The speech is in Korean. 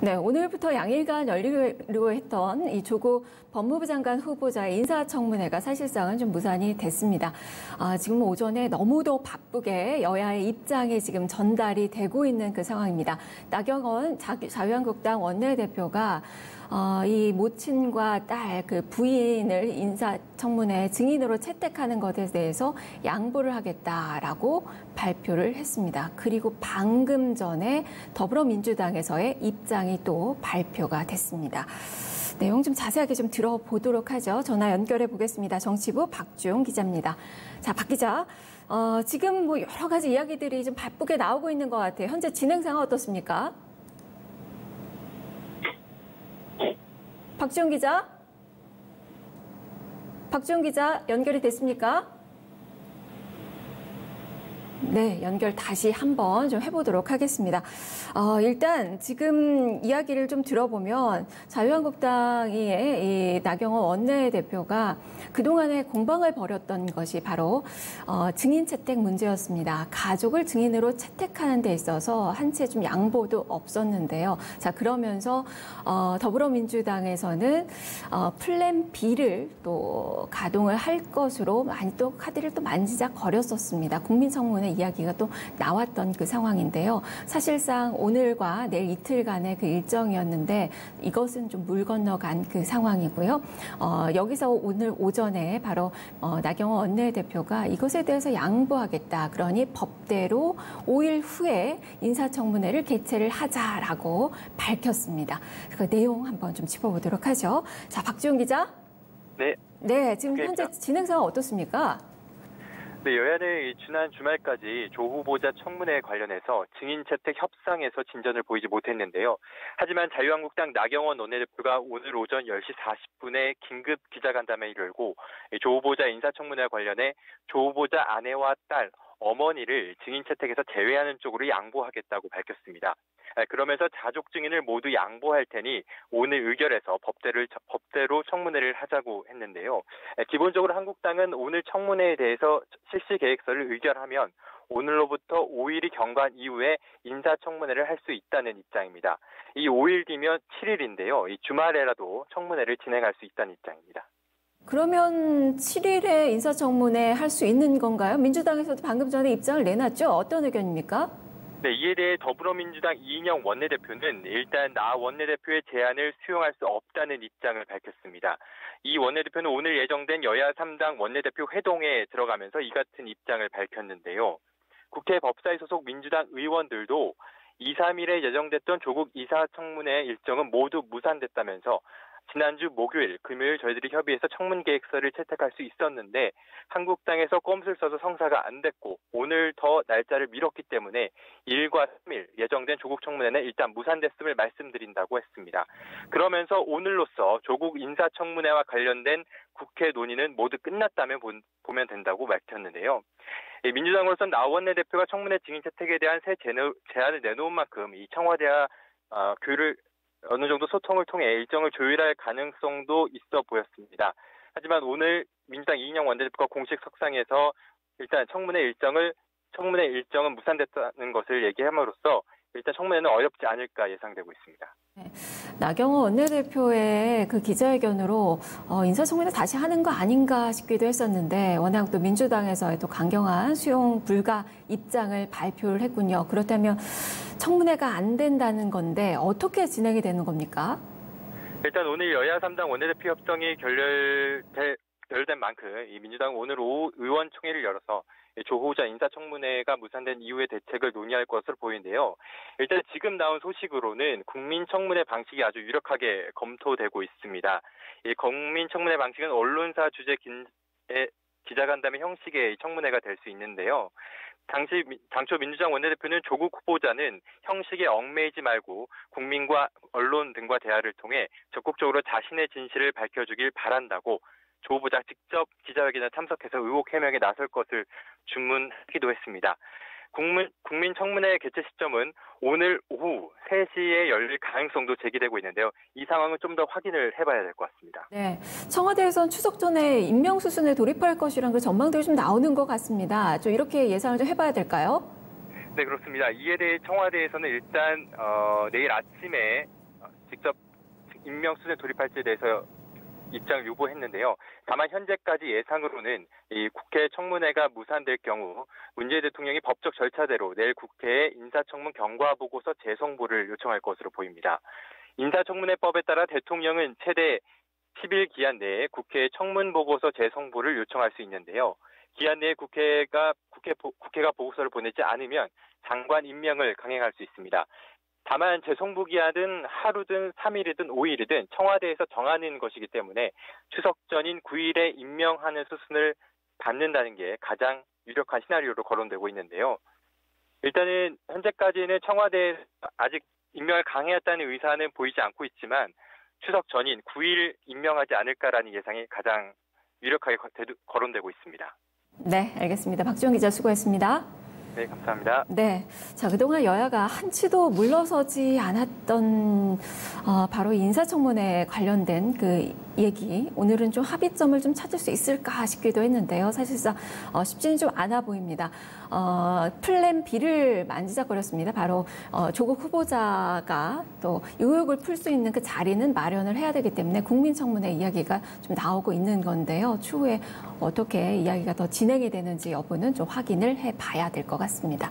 네, 오늘부터 양일간 열리기로 했던 이 조국 법무부 장관 후보자의 인사청문회가 사실상은 좀 무산이 됐습니다. 지금 오전에 너무도 바쁘게 여야의 입장이 지금 전달이 되고 있는 그 상황입니다. 나경원 자유한국당 원내대표가 이 모친과 딸 그 부인을 인사청문회 증인으로 채택하는 것에 대해서 양보를 하겠다라고 발표를 했습니다. 그리고 방금 전에 더불어민주당에서의 입장이 또 발표가 됐습니다. 내용 좀 자세하게 좀 들어보도록 하죠. 전화 연결해 보겠습니다. 정치부 박주용 기자입니다. 자, 박 기자. 지금 뭐 여러 가지 이야기들이 좀 바쁘게 나오고 있는 것 같아요. 현재 진행 상황 어떻습니까? 박주용 기자? 박주용 기자 연결이 됐습니까? 네, 연결 다시 한번 좀 해보도록 하겠습니다. 일단 지금 이야기를 좀 들어보면 자유한국당의 이 나경원 원내대표가 그동안에 공방을 벌였던 것이 바로 증인 채택 문제였습니다. 가족을 증인으로 채택하는 데 있어서 한 채 좀 양보도 없었는데요. 자, 그러면서 더불어민주당에서는 플랜 B를 또 가동을 할 것으로 많이 또 카드를 또 만지작거렸었습니다. 국민청문회 이야기가 또 나왔던 그 상황인데요. 사실상 오늘과 내일 이틀간의 그 일정이었는데 이것은 좀 물 건너간 그 상황이고요. 여기서 오늘 오전에 바로 나경원 원내대표가 이것에 대해서 양보하겠다. 그러니 법대로 5일 후에 인사청문회를 개최를 하자라고 밝혔습니다. 그 내용 한번 좀 짚어보도록 하죠. 자, 박주용 기자. 네. 네, 지금 현재 진행 상황 어떻습니까? 네, 여야는 지난 주말까지 조 후보자 청문회 관련해서 증인 채택 협상에서 진전을 보이지 못했는데요. 하지만 자유한국당 나경원 원내대표가 오늘 오전 10시 40분에 긴급 기자간담회를 열고 조 후보자 인사청문회와 관련해 조 후보자 아내와 딸, 어머니를 증인 채택에서 제외하는 쪽으로 양보하겠다고 밝혔습니다. 그러면서 자족 증인을 모두 양보할 테니 오늘 의결해서 법대로 청문회를 하자고 했는데요. 기본적으로 한국당은 오늘 청문회에 대해서 실시 계획서를 의결하면 오늘로부터 5일이 경과한 이후에 인사청문회를 할 수 있다는 입장입니다. 이 5일 뒤면 7일인데요. 이 주말에라도 청문회를 진행할 수 있다는 입장입니다. 그러면 7일에 인사청문회 할 수 있는 건가요? 민주당에서도 방금 전에 입장을 내놨죠? 어떤 의견입니까? 네, 이에 대해 더불어민주당 이인영 원내대표는 일단 나 원내대표의 제안을 수용할 수 없다는 입장을 밝혔습니다. 이 원내대표는 오늘 예정된 여야 3당 원내대표 회동에 들어가면서 이 같은 입장을 밝혔는데요. 국회 법사위 소속 민주당 의원들도 2, 3일에 예정됐던 조국 인사청문회 일정은 모두 무산됐다면서 지난주 목요일, 금요일 저희들이 협의해서 청문 계획서를 채택할 수 있었는데 한국당에서 꼼수를 써서 성사가 안 됐고 오늘 더 날짜를 미뤘기 때문에 1과 3일 예정된 조국 청문회는 일단 무산됐음을 말씀드린다고 했습니다. 그러면서 오늘로써 조국 인사청문회와 관련된 국회 논의는 모두 끝났다면 보면 된다고 밝혔는데요. 민주당으로서는 나 원내대표가 청문회 증인 채택에 대한 새 제안을 내놓은 만큼 이 청와대와 교류를 어느 정도 소통을 통해 일정을 조율할 가능성도 있어 보였습니다. 하지만 오늘 민주당 이인영 원내대표가 공식 석상에서 일단 청문회 일정은 무산됐다는 것을 얘기함으로써 일단 청문회는 어렵지 않을까 예상되고 있습니다. 네. 나경원 원내대표의 그 기자회견으로 인사청문회 다시 하는 거 아닌가 싶기도 했었는데 워낙 또 민주당에서의 또 강경한 수용 불가 입장을 발표를 했군요. 그렇다면 청문회가 안 된다는 건데 어떻게 진행이 되는 겁니까? 일단 오늘 여야 3당 원내대표 협정이 결렬된 만큼 이 민주당은 오늘 오후 의원총회를 열어서 조 후보자 인사청문회가 무산된 이후의 대책을 논의할 것으로 보이는데요. 일단 지금 나온 소식으로는 국민청문회 방식이 아주 유력하게 검토되고 있습니다. 이 국민청문회 방식은 언론사 주재 기자간담회 형식의 청문회가 될 수 있는데요. 당초 민주당 원내대표는 조국 후보자는 형식에 얽매이지 말고 국민과 언론 등과 대화를 통해 적극적으로 자신의 진실을 밝혀주길 바란다고 조 후보자 직접 기자회견에 참석해서 의혹 해명에 나설 것을 주문하기도 했습니다. 국민청문회 개최 시점은 오늘 오후 3시에 열릴 가능성도 제기되고 있는데요. 이 상황은 좀 더 확인을 해봐야 될 것 같습니다. 네, 청와대에서는 추석 전에 임명수순에 돌입할 것이라는 그 전망들이 좀 나오는 것 같습니다. 좀 이렇게 예상을 좀 해봐야 될까요? 네, 그렇습니다. 이에 대해 청와대에서는 일단 내일 아침에 직접 임명 수준에 돌입할지에 대해서 입장을 유보했는데요. 다만 현재까지 예상으로는 이 국회 청문회가 무산될 경우 문재인 대통령이 법적 절차대로 내일 국회에 인사청문 경과보고서 재송부를 요청할 것으로 보입니다. 인사청문회법에 따라 대통령은 최대 10일 기한 내에 국회에 청문보고서 재송부를 요청할 수 있는데요. 기한 내에 국회가 보고서를 보내지 않으면 장관 임명을 강행할 수 있습니다. 다만 재송부 기한은 하루든 3일이든 5일이든 청와대에서 정하는 것이기 때문에 추석 전인 9일에 임명하는 수순을 밟는다는 게 가장 유력한 시나리오로 거론되고 있는데요. 일단은 현재까지는 청와대에 아직 임명을 강행했다는 의사는 보이지 않고 있지만 추석 전인 9일 임명하지 않을까라는 예상이 가장 유력하게 거론되고 있습니다. 네, 알겠습니다. 박지원 기자 수고했습니다. 네, 감사합니다. 네. 자, 그동안 여야가 한치도 물러서지 않았던, 바로 인사청문회 관련된 그 얘기. 오늘은 좀 합의점을 좀 찾을 수 있을까 싶기도 했는데요. 사실상, 쉽지는 좀 않아 보입니다. 플랜 B를 만지작거렸습니다. 바로, 조국 후보자가 또 의혹을 풀 수 있는 그 자리는 마련을 해야 되기 때문에 국민청문회 이야기가 좀 나오고 있는 건데요. 추후에 어떻게 이야기가 더 진행이 되는지 여부는 좀 확인을 해 봐야 될 것 같습니다.